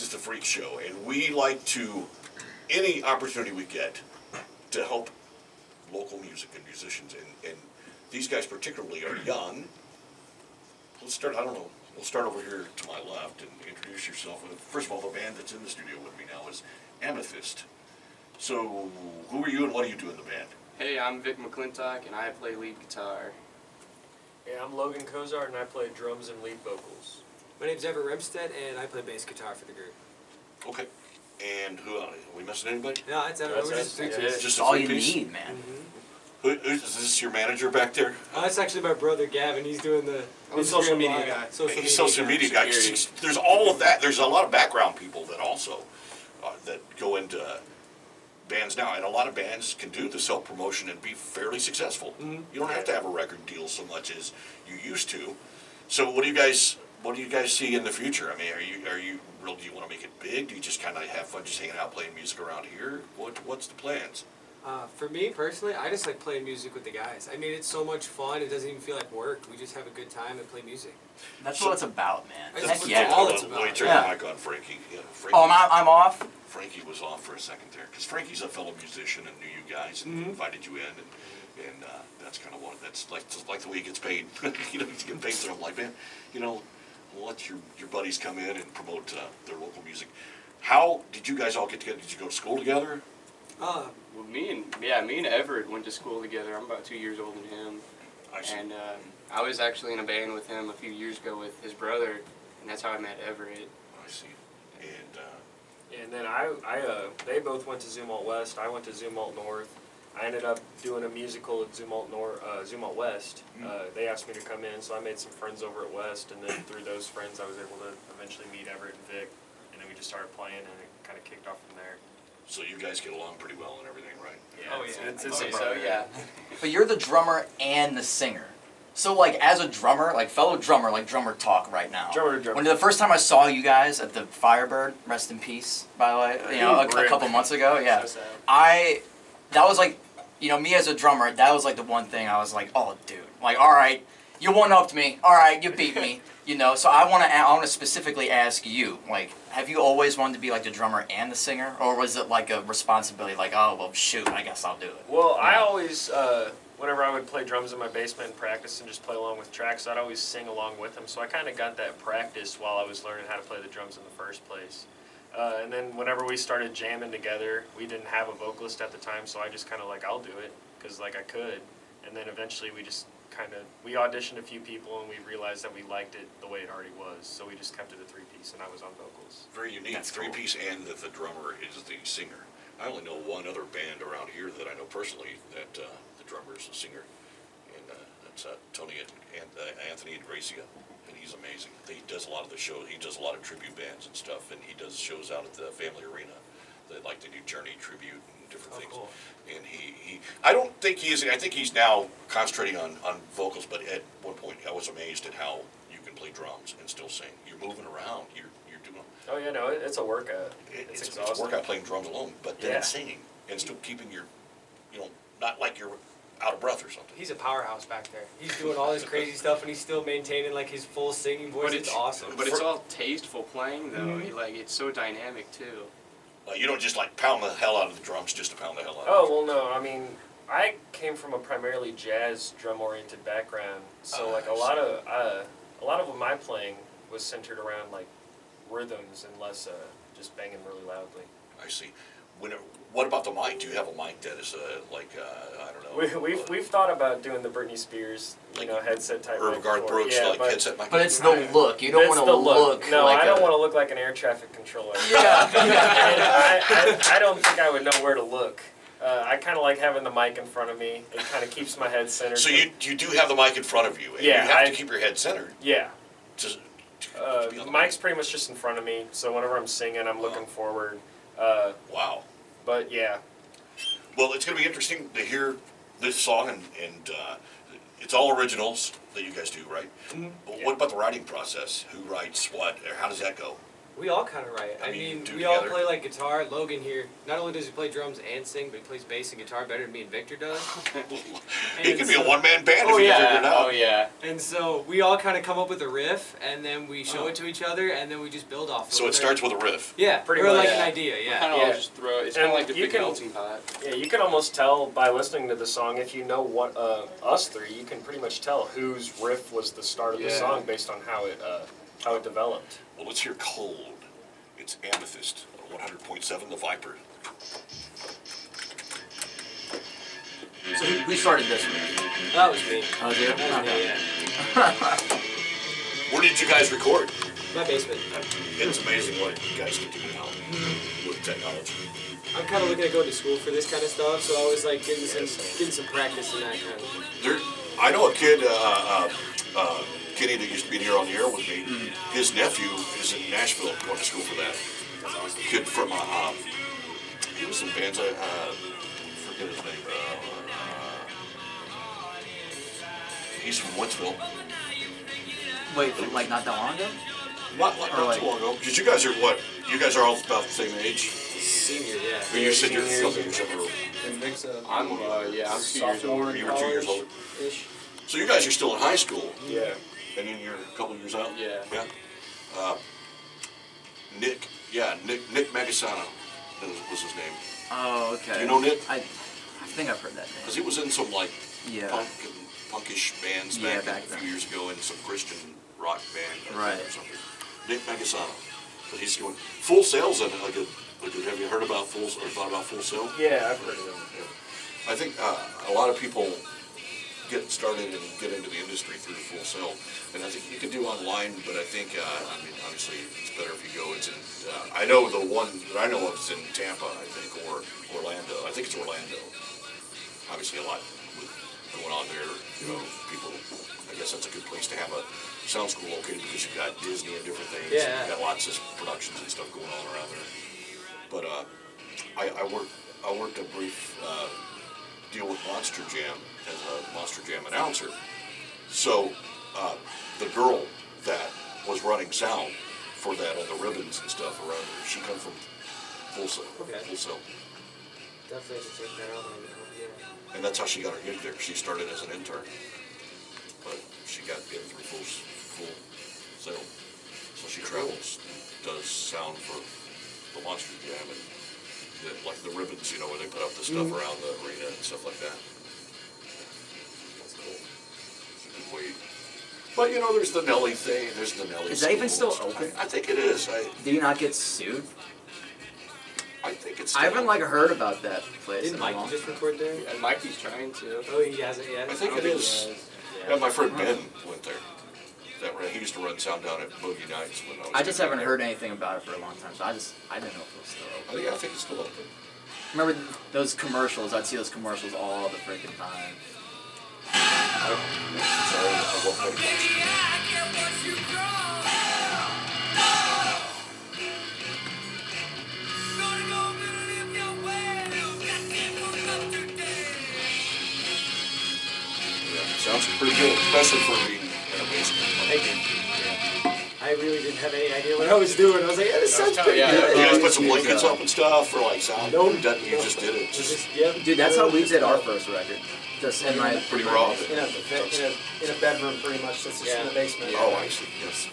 is the Freak Show, and we like to, any opportunity we get, to help local music and musicians, and these guys particularly are young. Let's start, I don't know, we'll start over here to my left and introduce yourself. First of all, the band that's in the studio with me now is Amethyst. So, who are you and what do you do in the band? Hey, I'm Vic McClintock, and I play lead guitar. Hey, I'm Logan Kozart, and I play drums and lead vocals. My name's Everett Remstead, and I play bass guitar for the group. Okay. And who, are we missing anybody? No, it's Everett. We're just three pieces. Just all a you three-piece? need, man. Is this your manager back there? Oh, that's actually my brother Gavin. He's doing the social Instagram media live. guy. He's social media guy. There's all of that. There's a lot of background people that also that go into bands now, and a lot of bands can do the self-promotion and be fairly successful. You don't have to have a record deal so much as you used to. So what do you guys see in the future? I mean, are you real? Do you want to make it big? Do you just kind of have fun just hanging out playing music around here? What's the plans? For me personally, I just like playing music with the guys. I mean, it's so much fun. It doesn't even feel like work. We just have a good time and play music. That's what it's about, man. That's Heck yeah. all it's about. Let me turn the mic on Frankie. Yeah, Frankie. Oh, I'm off? Frankie was off for a second there, because Frankie's a fellow musician and knew you guys and invited you in, and that's kind of what, that's like the way he gets paid. You know, he's getting paid, so I'm like, man, you know, let your buddies come in and promote their local music. How did you guys all get together? Did you go to school together? Well, me and Everett went to school together. I'm about 2 years older than him. I see. And I was actually in a band with him a few years ago with his brother, and that's how I met Everett. I see. And then they both went to Zumwalt West. I went to Zumwalt North. I ended up doing a musical at Zumwalt West. They asked me to come in, so I made some friends over at West, and then through those friends, I was able to eventually meet Everett and Vic, and then we just started playing, and it kind of kicked off from there. So you guys get along pretty well and everything, right? Yeah, It's I'd say a so, brother. yeah. But you're the drummer and the singer. So, like, as a drummer, like, fellow drummer, like, drummer talk right now. Drummer to drummer. When the first time I saw you guys at the Firebird, rest in peace, by the way, you know, a couple months ago, yeah. So sad. That was like, you know, me as a drummer, that was like the one thing I was like, oh, dude, like, all right, you one-upped me, all right, you beat me, you know. So I want to specifically ask you, like, have you always wanted to be like the drummer and the singer, or was it like a responsibility, like, oh, well, shoot, I guess I'll do it? Well, I always, whenever I would play drums in my basement and practice and just play along with tracks, I'd always sing along with them. So I kind of got that practice while I was learning how to play the drums in the first place. And then whenever we started jamming together, we didn't have a vocalist at the time, so I just kind of like, I'll do it, because like I could. And then eventually we auditioned a few people and we realized that we liked it the way it already was. So we just kept it a three-piece and I was on vocals. Very unique. That's cool. Three-piece and the drummer is the singer. I only know one other band around here that I know personally that the drummer is a singer, and that's Tony and Anthony and Gracia, and he's amazing. He does a lot of the shows. He does a lot of tribute bands and stuff, and he does shows out at the Family Arena. They like to do Journey tribute and different things. Cool. And I don't think he is. I think he's now concentrating on vocals. But at one point, I was amazed at how you can play drums and still sing. You're moving around. You're doing. Oh yeah, no, it's a workout. It's exhausting. a workout playing drums alone, but then Yeah. singing and still keeping your, you know, not like you're out of breath or something. He's a powerhouse back there. He's doing all this crazy stuff, and he's still maintaining like his full singing voice. It's awesome. But it's all tasteful playing, though. Like, it's so dynamic, too. You don't just like pound the hell out of the drums just to pound the hell out. Oh, well, no, I mean, I came from a primarily jazz drum-oriented background, so like a lot of my playing was centered around like rhythms and less just banging really loudly. I see. What about the mic? Do you have a mic that is I don't know? We've thought about doing the Britney Spears, headset type. Or mic Garth before. Brooks Yeah, like but headset mic. But it's the look. You don't that's want to the look. No, like I don't want to look like an air traffic controller. Yeah. And I don't think I would know where to look. I kind of like having the mic in front of me. It kind of keeps my head centered. So you do have the mic in front of you, and Yeah, you have to keep your head centered. Yeah. To be The on the mic's pretty much just in front of me, so whenever I'm singing, I'm looking forward. Wow. But yeah. Well, it's going to be interesting to hear this song, and it's all originals that you guys do, right? But what about the writing process? Who writes what? Or how does that go? We all kind of write. I I mean, you mean, do we all together. play like guitar. Logan here, not only does he play drums and sing, but he plays bass and guitar better than me and Victor does. He could be a one-man band Oh, if he yeah. figured it out. Oh yeah. And so we all kind of come up with a riff, and then we show it to each other, and then we just build off. So it starts with a riff. Yeah, Pretty or much. like Yeah. an idea. Kind Yeah. of Yeah. all just throw. It's kind of And like the you big can- melting pot. Yeah, you can almost tell by listening to the song, if you know what us three, you can pretty much tell whose riff was the start of the Yeah. song based on how it developed. Well, let's hear Cold. It's Amethyst, 100.7, the Viper. So who started this one? That was me. Oh, was you? That was me, yeah. Where did you guys record? My basement. It's amazing what you guys can do now with technology. I'm kind of looking at going to school for this kind of stuff, so I was like getting some practice in that kind of thing. There, I know a kid, Kenny, that used to be here on the air with me. His nephew is in Nashville going to school for that. Kid from, he was in bands, I forget his name. He's from Wentzville. Wait, from like not that long ago? Not too long ago. Because you guys are what? You guys are all about the same age? Senior, yeah. But you said you're a couple years older. And Nick's a I'm I'm 2 years sophomore old. in You were 2 years older. college-ish. So you guys are still in high school, Yeah. and then you're a couple years out? Yeah. Yeah. Nick Magasano was his name. Oh, okay. You know Nick? I think I've heard that Because name. he was in some like Yeah. punkish bands Yeah, back, back a then. few years ago, in some Christian rock band I think, Right. or something. Nick Magasano. But he's going Full Sail's in it. Have you heard about Full or thought about Full Sail? Yeah, I've heard of them. I think a lot of people get started and get into the industry through Full Sail, and I think you can do online. But I think, I mean, obviously, it's better if you go. It's in. I know the one that I know of is in Tampa, I think, or Orlando. I think it's Orlando. Obviously, a lot with going on there. You know, people. I guess that's a good place to have a sound school located because you've got Disney and different things. Yeah. You've got lots of productions and stuff going on around there. But I worked a brief deal with Monster Jam as a Monster Jam announcer. So the girl that was running sound for that on the ribbons and stuff around there, she come from Full Sail. Okay. Full Sail. Definitely have to check that out. Yeah. And that's how she got her gig there. She started as an intern, but she got in through Full Sail. So she travels, does sound for the Monster Jam and like the ribbons, you know, where they put up the stuff around the arena and stuff like that. That's cool. It's a good way. But you know, there's the Nelly thing. There's the Nelly. Is that even school. still open? I think it is. Did he not get sued? I think it's. I haven't like heard about that place. Didn't in a Mikey long- just record there? And Mikey's trying to. Oh, he hasn't yet. I think don't it think is. he has. Yeah, my friend Ben went there. He used to run sound down at Boogie Nights when I was. I just down haven't there. heard anything about it for a long time, so I didn't know if it was still open. I think it's still open. Remember those commercials? I'd see those commercials all the freaking time. Sorry, I won't play much. Yeah, sounds pretty good, especially for being in a basement. Thank you. I really didn't have any idea what I was doing. I was like, yeah, this sounds pretty yeah. good. You guys put some blankets up and stuff for like sound. Nope. You just did it. Just Yep. Dude, that's how we did our first record. Just in my pretty raw. In a bedroom, pretty much. That's just in the basement. Oh, I see. Yes.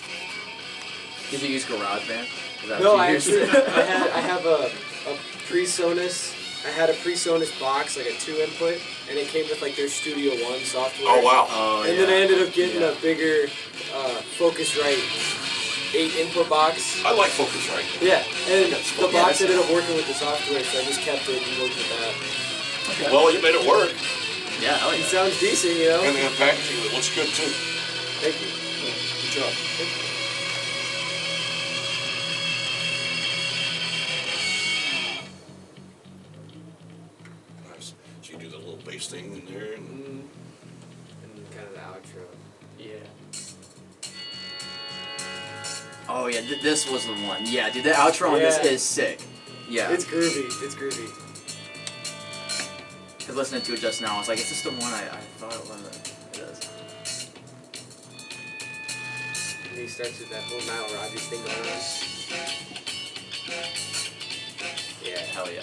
Did you use GarageBand? Is that No, what I you actually, used? I have a PreSonus. I had a PreSonus box, like a 2-input, and it came with like their Studio One software. Oh wow. Oh, And yeah. then I ended up getting Yeah. a bigger Focusrite 8-input box. I like Focusrite. Yeah, and That's the cool. box Yeah, ended up working with the software, so I just kept it and worked with that. Okay. Well, you made it work, Yeah, hell It yeah. sounds decent, you know? and the packaging it looks good too. Thank you. Good job. Nice. So you do the little bass thing in there, and And kind of the outro. Yeah. Oh yeah, this was the one. Yeah, dude, the outro on this Yeah. is sick. Yeah. It's groovy. It's groovy. Cause listening to it just now, I was like, is this the one I thought it was? It is. And he starts with that whole Nile Rodgers thing going on. Hell yeah.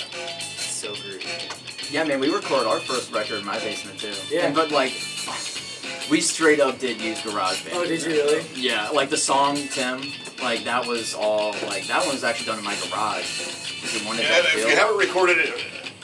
So groovy. Yeah, man, we recorded our first record in my basement too. Yeah. And, but like, we straight up did use GarageBand. Oh, did you really? Yeah, like the song Tim, like that was all like that one was actually done in my garage. Because we wanted that If feel. you haven't recorded it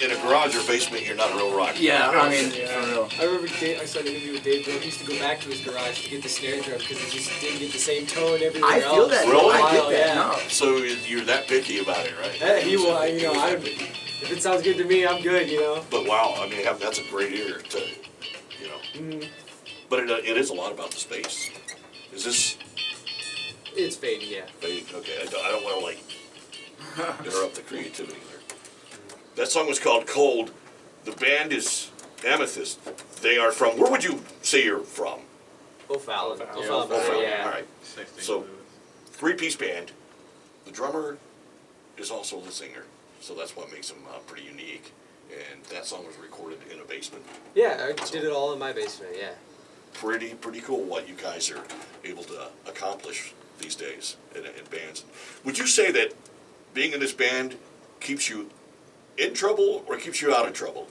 in a garage or basement, you're not a real rock. Yeah, I mean, Yeah. for real. I remember I saw an interview with Dave Grohl. He used to go back to his garage to get the snare drum because he just didn't get the same tone everywhere I else. feel that. Really? I get that. Yeah. No. So you're that picky about it, right? He will, you know, He was I, that picky. if it sounds good to me, I'm good, you know. But wow, I mean, that's a great ear to, you know. But it is a lot about the space. Is this It's fading, yeah. okay? I don't want to like interrupt the creativity there. That song was called "Cold." The band is Amethyst. They are from. Where would you say you're from? O'Fallon. O'Fallon. Yeah. All right. So, three-piece band. The drummer is also the singer, so that's what makes them pretty unique. And that song was recorded in a basement. Yeah, I did it all in my basement, yeah. Pretty cool what you guys are able to accomplish these days in bands. Would you say that being in this band keeps you in trouble or keeps you out of trouble?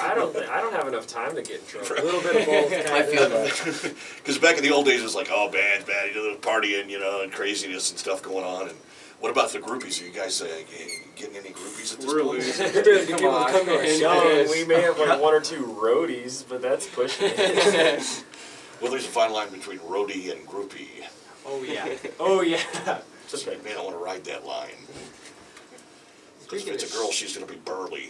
I don't have enough time to get in trouble. A little bit of both, kind I of. feel that. Because back in the old days, it was like, oh, band's bad, you know, partying, you know, and craziness and stuff going on. And what about the groupies? Are you guys getting any groupies at this point? We're doing people to come to our shows. We may have like one or two roadies, but that's pushing it. Well, there's a fine line between roadie and groupie. Oh, yeah. Oh yeah. So you may not want to ride that line. Because if it's a girl, she's going to be burly.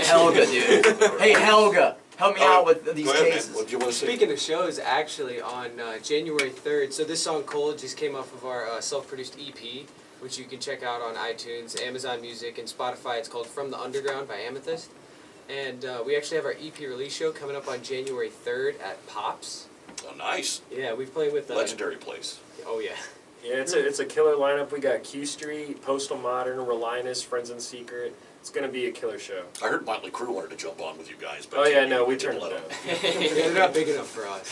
Helga, dude. Hey, Helga, help me out with these Go ahead, man. cases. What do you want to say? Speaking of shows, actually, on January 3rd, so this song Cold just came off of our self-produced EP, which you can check out on iTunes, Amazon Music, and Spotify. It's called From the Underground by Amethyst. And we actually have our EP release show coming up on January 3rd at Pops. Oh, nice. Yeah, we've played with... Legendary place. Oh, yeah. Yeah, it's a killer lineup. We got Q Street, Postal Modern, Relinus, Friends in Secret. It's gonna be a killer show. I heard Motley Crue wanted to jump on with you guys, but Oh yeah, no, you we didn't turned it let down. them. They're not big enough for us.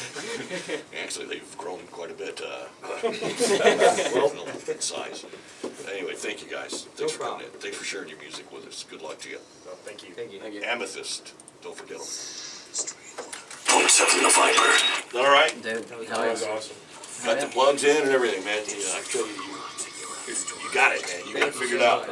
Actually, they've grown quite a bit in size. Anyway, thank you guys. Thanks for coming in. Thanks for sharing your music with us. Good luck to you. Oh, thank you. Thank you. Thank you. Amethyst. Don't forget them. 0.7 the Viper. All right. Dude, That hell yeah. was awesome. Got the plugs in and everything, man. I tell you, you got it, man. You got it figured out.